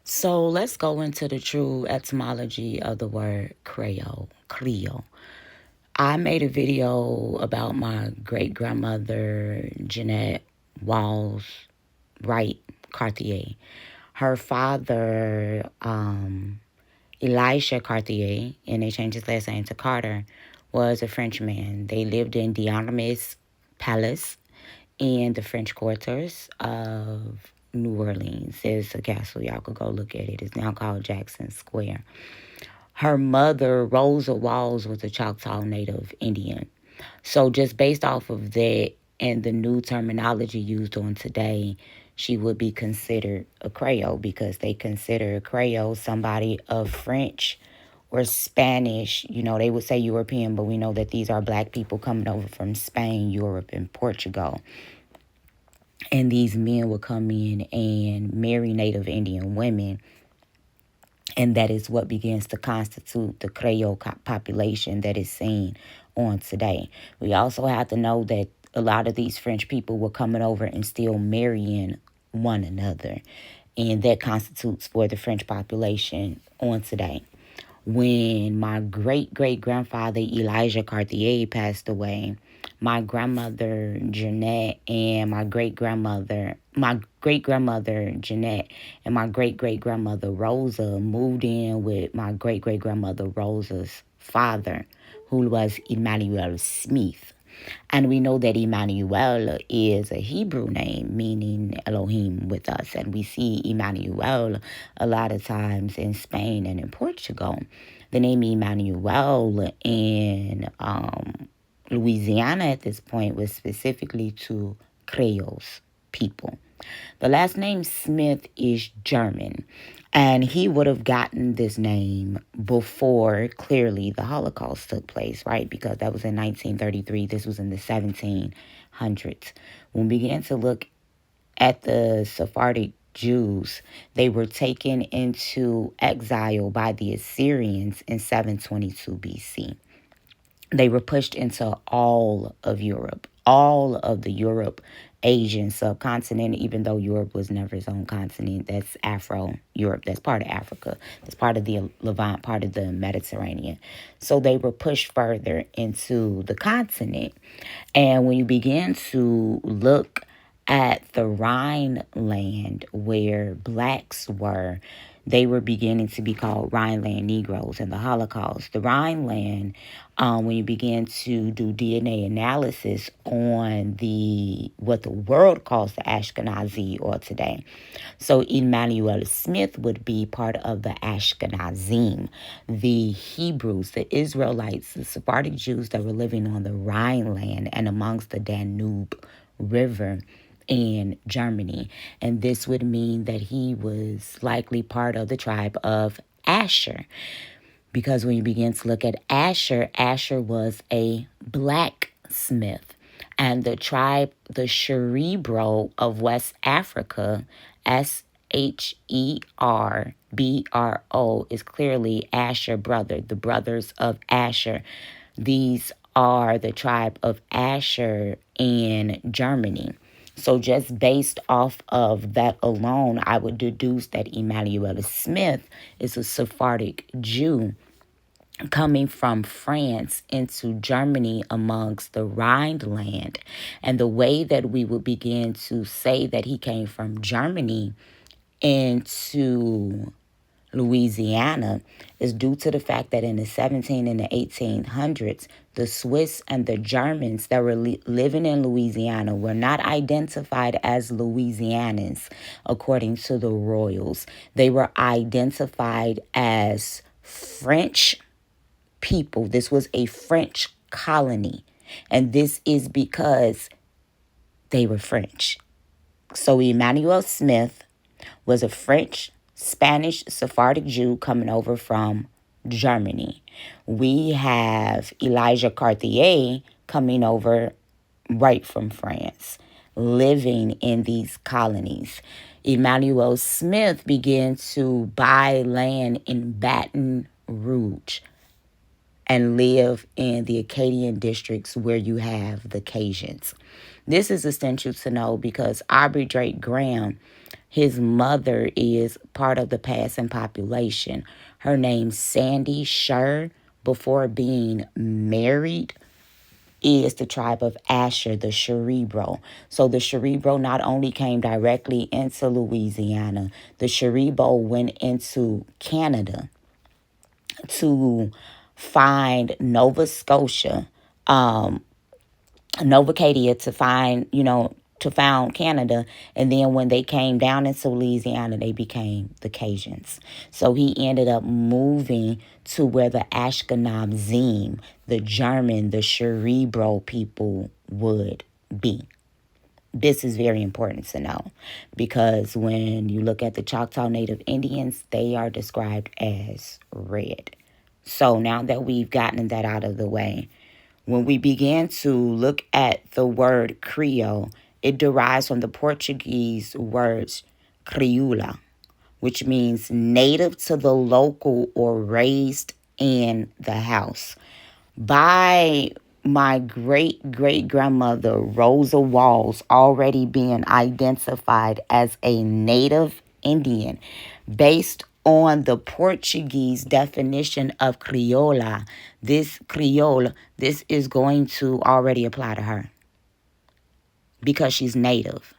So let's go into the true etymology of the word Creole. I made a video about my great grandmother, Jeanette Walls Wright Cartier. Her father, Elisha Cartier, and they changed his last name to Carter, was a Frenchman. They lived in Dionymus Palace in the French quarters of New Orleans. There's a castle. Y'all could go look at it. It's now called Jackson Square. Her mother, Rosa Walls, was a Choctaw Native Indian. So just based off of that and the new terminology used on today, she would be considered a Creole because they consider a Creole somebody of French or Spanish. You know, they would say European, but we know that these are black people coming over from Spain, Europe, and Portugal. And these men would come in and marry Native Indian women. And that is what begins to constitute the Creole population that is seen on today. We also have to know that a lot of these French people were coming over and still marrying one another. And that constitutes for the French population on today. When my great great grandfather Elijah Cartier passed away, my grandmother Jeanette and my great grandmother Jeanette and my great great grandmother Rosa moved in with my great great grandmother Rosa's father, who was Emmanuel Smith. And we know that Emmanuel is a Hebrew name meaning Elohim with us. And we see Emmanuel a lot of times in Spain and in Portugal. The name Emmanuel in Louisiana at this point was specifically to Creoles people. The last name Smith is German, and he would have gotten this name before clearly the Holocaust took place, right? Because that was in 1933. This was in the 1700s. When we began to look at the Sephardic Jews, they were taken into exile by the Assyrians in 722 BC. They were pushed into all of Europe, all of the Europe, Asian subcontinent, even though Europe was never its own continent. That's Afro Europe. That's part of Africa. That's part of the Levant, part of the Mediterranean. So they were pushed further into the continent. And when you begin to look at the Rhineland where blacks were, they were beginning to be called Rhineland Negroes in the Holocaust. The Rhineland, when you begin to do DNA analysis on what the world calls the Ashkenazi or today. So Emmanuel Smith would be part of the Ashkenazim, the Hebrews, the Israelites, the Sephardic Jews that were living on the Rhineland and amongst the Danube River in Germany. And this would mean that he was likely part of the tribe of Asher. Because when you begin to look at Asher, Asher was a blacksmith. And the tribe, the Cerebro of West Africa, Sherbro, is clearly Asher brother, the brothers of Asher. These are the tribe of Asher in Germany. So just based off of that alone, I would deduce that Emmanuel Smith is a Sephardic Jew coming from France into Germany amongst the Rhineland. And the way that we would begin to say that he came from Germany into Louisiana is due to the fact that in the 17 and the 1800s, the Swiss and the Germans that were living in Louisiana were not identified as Louisianans according to the royals. They were identified as French people. This was a French colony, and this is because they were French. So Emmanuel Smith was a French, Spanish, Sephardic Jew coming over from Germany. We have Elijah Cartier coming over right from France, living in these colonies. Emmanuel Smith began to buy land in Baton Rouge and live in the Acadian districts where you have the Cajuns. This is essential to know because Aubrey Drake Graham His mother is part of the passing population. Her name's Sandy Sher. Before being married, is the tribe of Asher, the Cerebro. So the Cerebro not only came directly into Louisiana, the Cerebro went into Canada to find Nova Scotia, Nova Scotia to find, to found Canada. And then when they came down into Louisiana, they became the Cajuns. So he ended up moving to where the Ashkenazim, the German, the Cerebral people would be. This is very important to know because when you look at the Choctaw Native Indians, they are described as red. So now that we've gotten that out of the way, when we begin to look at the word Creole, it derives from the Portuguese words Creola, which means native to the local or raised in the house. By my great-great-grandmother, Rosa Walls, already being identified as a native Indian based on the Portuguese definition of Criolla, this Creole, this is going to already apply to her because she's native.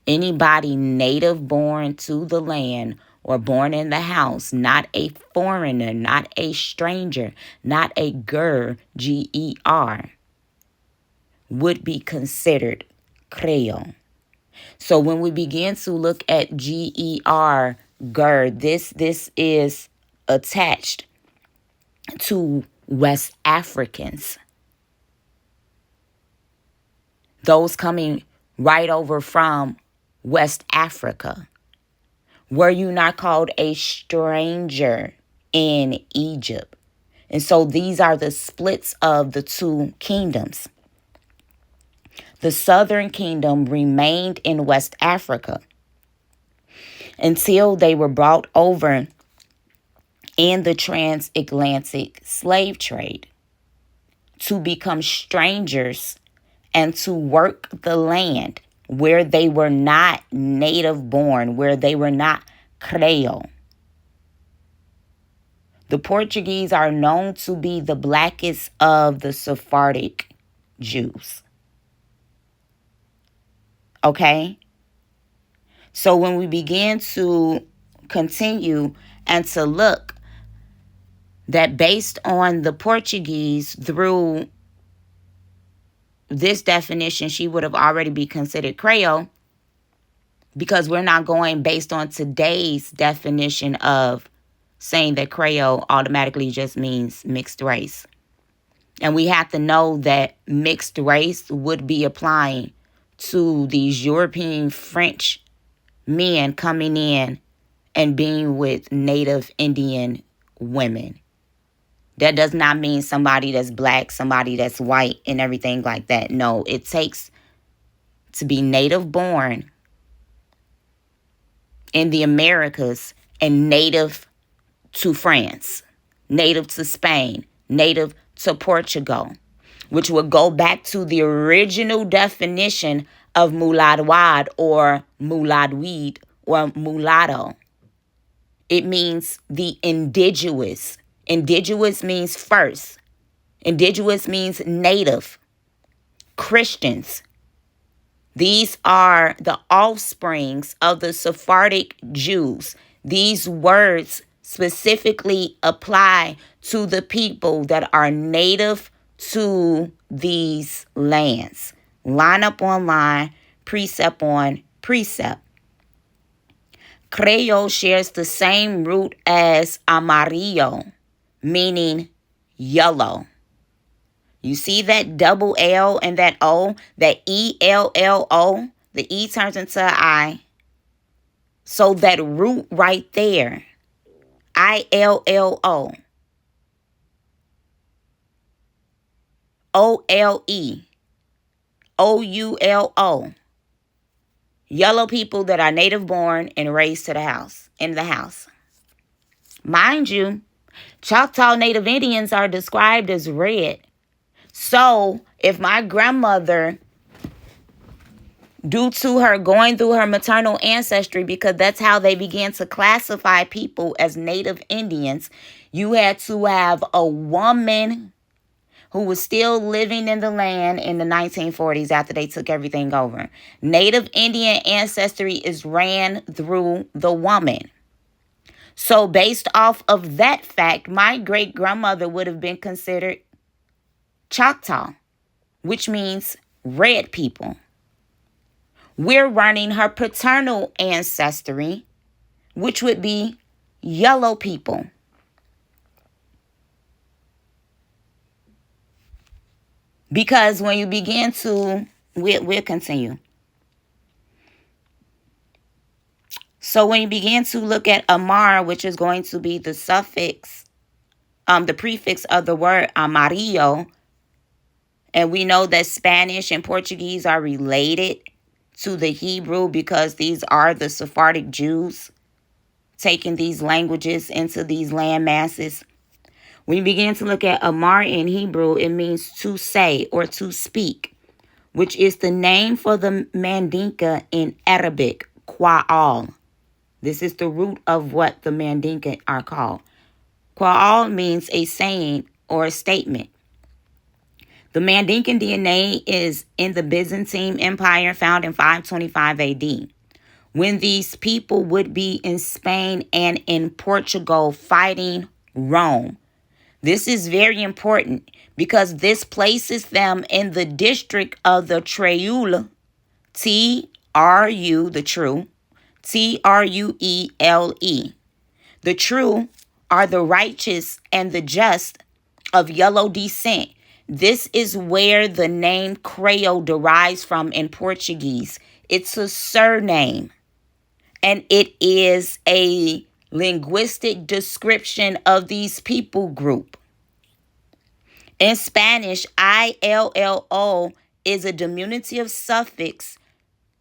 Anybody native born to the land or born in the house, not a foreigner, not a stranger, not a Ger, would be considered Creole. So when we begin to look at Ger, this is attached to West Africans. Those coming right over from West Africa. Were you not called a stranger in Egypt? And so these are the splits of the two kingdoms. The southern kingdom remained in West Africa until they were brought over in the transatlantic slave trade to become strangers and to work the land where they were not native born, where they were not Creole. The Portuguese are known to be the blackest of the Sephardic Jews. Okay? So when we begin to continue and to look that based on the Portuguese through this definition, she would have already been considered Creole because we're not going based on today's definition of saying that Creole automatically just means mixed race. And we have to know that mixed race would be applying to these European French men coming in and being with Native Indian women. That does not mean somebody that's black, somebody that's white, and everything like that. No, it takes to be native born in the Americas and native to France, native to Spain, native to Portugal, which would go back to the original definition of mulattoid or mulattoid or mulatto. It means the indigenous. Indigenous means first. Indigenous means native. Christians. These are the offsprings of the Sephardic Jews. These words specifically apply to the people that are native to these lands. Line up on line, precept on precept. Creole shares the same root as amarillo, meaning yellow. You see that double L and that O, that E-L-L-O, the E turns into an I. So that root right there, I-L-L-O, O-L-E, O-U-L-O. Yellow people that are native born and raised to the house, in the house. Mind you, Choctaw Native Indians are described as red. So if my grandmother due to her going through her maternal ancestry, because that's how they began to classify people as Native Indians. You had to have a woman who was still living in the land in the 1940s after they took everything over. Native Indian ancestry is ran through the woman. So based off of that fact, my great-grandmother would have been considered Choctaw, which means red people. We're running her paternal ancestry, which would be yellow people. Because when you begin to, we'll continue. So when you begin to look at Amar, which is going to be the suffix, the prefix of the word amarillo, and we know that Spanish and Portuguese are related to the Hebrew because these are the Sephardic Jews taking these languages into these land masses. When you begin to look at Amar in Hebrew, it means to say or to speak, which is the name for the Mandinka in Arabic, Qua'al. This is the root of what the Mandinka are called. Qua'al means a saying or a statement. The Mandinkan DNA is in the Byzantine Empire, found in 525 AD. When these people would be in Spain and in Portugal fighting Rome. This is very important because this places them in the district of the Creole, T-R-U, the true, T-R-U-E-L-E. The true are the righteous and the just of yellow descent. This is where the name Creole derives from in Portuguese. It's a surname, and it is a linguistic description of these people group. In Spanish, ILLO is a diminutive suffix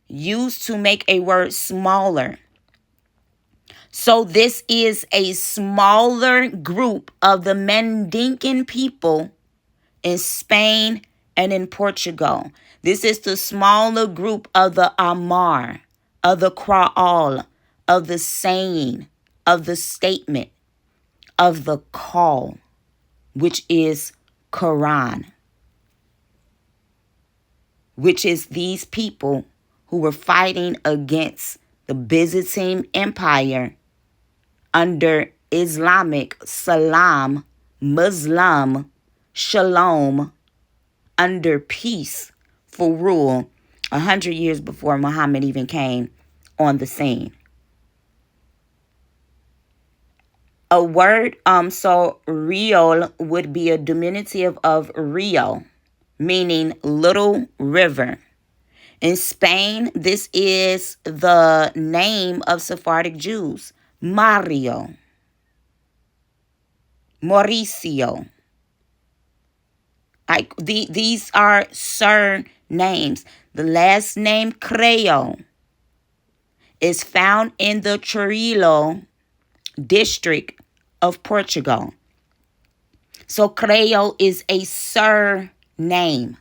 used to make a word smaller. So this is a smaller group of the Mandinkan people in Spain and in Portugal. This is the smaller group of the Amar, of the Creole, of the saying, of the statement, of the call, which is Quran, which is these people who were fighting against the Byzantine Empire under Islamic Salam, Muslim, Shalom, under peaceful rule 100 years before Muhammad even came on the scene. A word, so Rio would be a diminutive of Rio, meaning little river. In Spain, this is the name of Sephardic Jews, Mario, Mauricio. These are surnames. The last name Creole is found in the Creole district of Portugal. So Creole is a surname.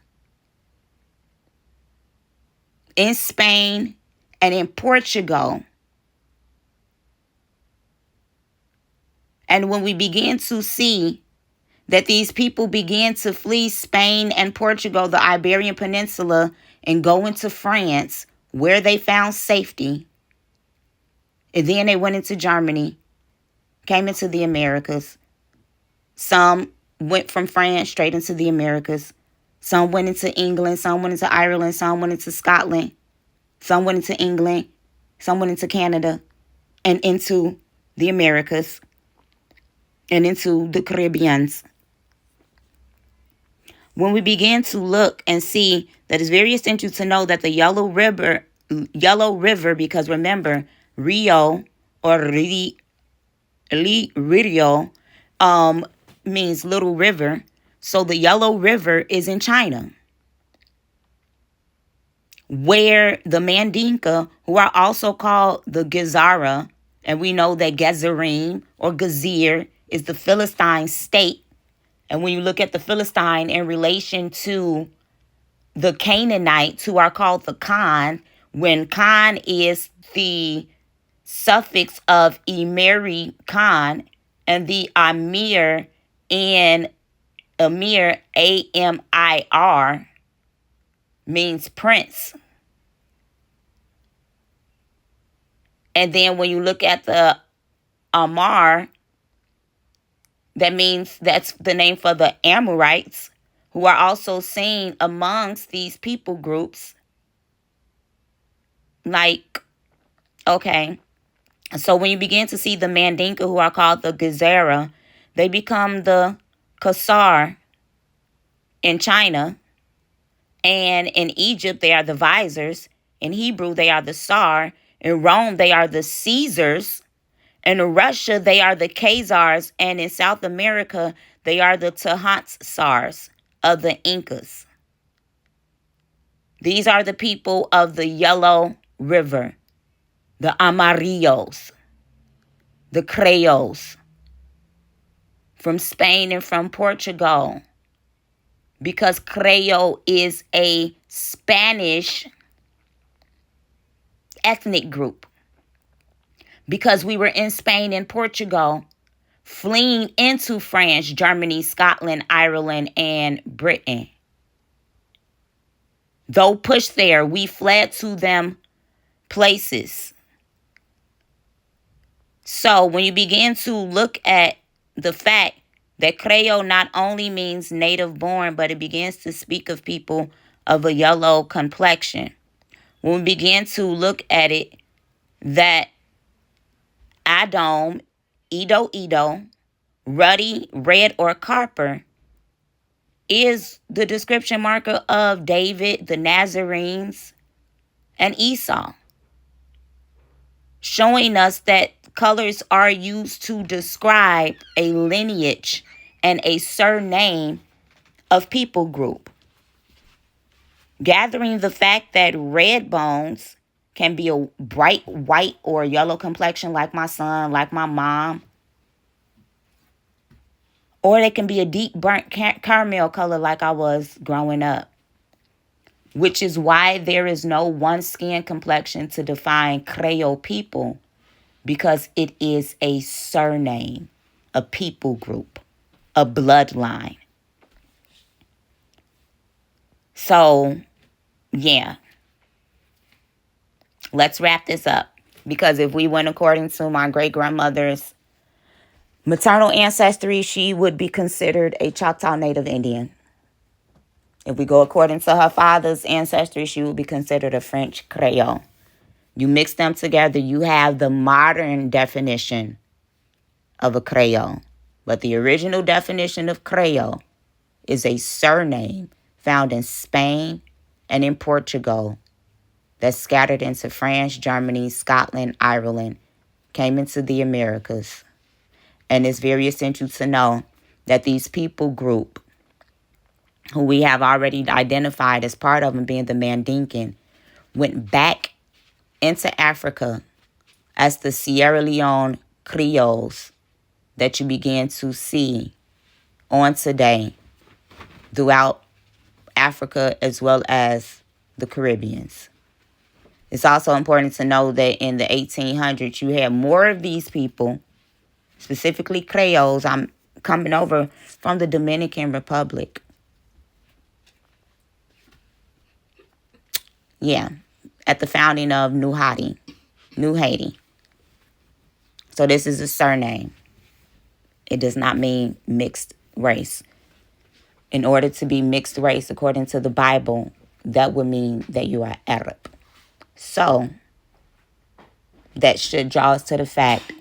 In Spain and in Portugal. And when we begin to see that these people began to flee Spain and Portugal, the Iberian Peninsula, and go into France, where they found safety, and then they went into Germany, came into the Americas. Some went from France straight into the Americas. Some went into England. Some went into Ireland. Some went into Scotland. Some went into England. Some went into Canada and into the Americas and into the Caribbeans. When we begin to look and see that it's very essential to know that the Yellow River, because remember, Rio or Rio means little river. So the Yellow River is in China, where the Mandinka, who are also called the Gezara, and we know that Gezerim or Gazir is the Philistine state. And when you look at the Philistine in relation to the Canaanites, who are called the Khan, when Khan is the suffix of Emiri Khan, and the Amir in Amir, Amir, means prince. And then when you look at the Amar, that's the name for the Amorites, who are also seen amongst these people groups. Like, okay, so when you begin to see the Mandinka, who are called the Gezerah, they become the Kasar in China. And in Egypt, they are the Visors. In Hebrew, they are the Sar. In Rome, they are the Caesars. In Russia, they are the Khazars. And in South America, they are the Tehantsars of the Incas. These are the people of the Yellow River, the Amarillos, the Creoles, from Spain and from Portugal, because Creole is a Spanish ethnic group. Because we were in Spain and Portugal, fleeing into France, Germany, Scotland, Ireland, and Britain. Though pushed there, we fled to them places. So when you begin to look at the fact that Creole not only means native born, but it begins to speak of people of a yellow complexion. When we begin to look at it, that Adom, Edo, ruddy, red, or copper is the description marker of David, the Nazarenes, and Esau, showing us that colors are used to describe a lineage and a surname of people group. Gathering the fact that red bones can be a bright white or yellow complexion like my son, like my mom, or they can be a deep burnt caramel color like I was growing up, which is why there is no one skin complexion to define Creole people, because it is a surname, a people group, a bloodline. So, yeah. Let's wrap this up. Because if we went according to my great-grandmother's maternal ancestry, she would be considered a Choctaw Native Indian. If we go according to her father's ancestry, she would be considered a French Creole. You mix them together, you have the modern definition of a Creole. But the original definition of Creole is a surname found in Spain and in Portugal that's scattered into France, Germany, Scotland, Ireland, came into the Americas. And it's very essential to know that these people group, who we have already identified as part of them being the Mandinkan, went back into Africa as the Sierra Leone Creoles that you begin to see on today throughout Africa as well as the Caribbeans. It's also important to know that in the 1800s, you had more of these people, specifically Creoles. I'm coming over from the Dominican Republic. Yeah, at the founding of New Haiti. So this is a surname. It does not mean mixed race. In order to be mixed race, according to the Bible, that would mean that you are Arab. So that should draw us to the fact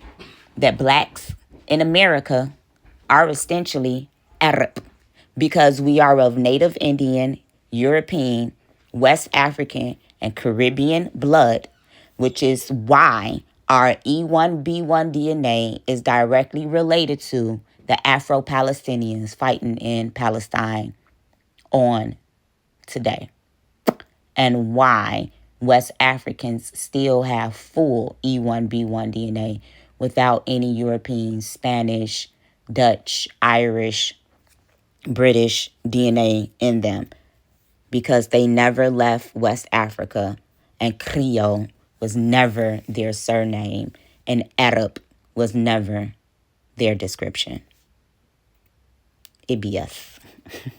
that blacks in America are essentially Arab, because we are of Native Indian, European, West African, and Caribbean blood, which is why our E1B1 DNA is directly related to the Afro-Palestinians fighting in Palestine on today, and why West Africans still have full E1B1 DNA without any European, Spanish, Dutch, Irish, British DNA in them, because they never left West Africa And Creole was never their surname. And Arab was never their description. It be us.